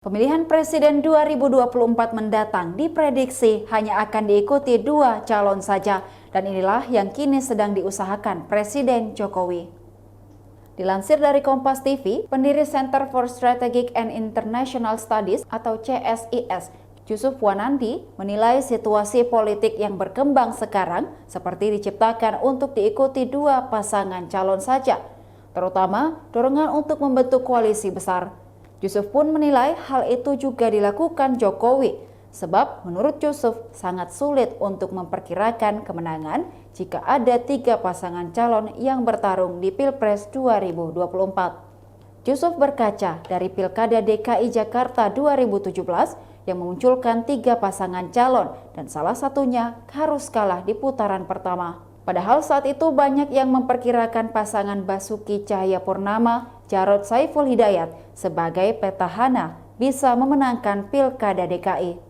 Pemilihan Presiden 2024 mendatang diprediksi hanya akan diikuti 2 calon saja, dan inilah yang kini sedang diusahakan Presiden Jokowi. Dilansir dari Kompas TV, pendiri Center for Strategic and International Studies atau CSIS, Yusuf Wanandi, menilai situasi politik yang berkembang sekarang seperti diciptakan untuk diikuti 2 pasangan calon saja, terutama dorongan untuk membentuk koalisi besar. Yusuf pun menilai hal itu juga dilakukan Jokowi, sebab menurut Yusuf sangat sulit untuk memperkirakan kemenangan jika ada 3 pasangan calon yang bertarung di Pilpres 2024. Yusuf berkaca dari Pilkada DKI Jakarta 2017 yang memunculkan 3 pasangan calon dan salah satunya harus kalah di putaran pertama. Padahal saat itu banyak yang memperkirakan pasangan Basuki Cahayapurnama, Jarod Saiful Hidayat sebagai petahana bisa memenangkan Pilkada DKI.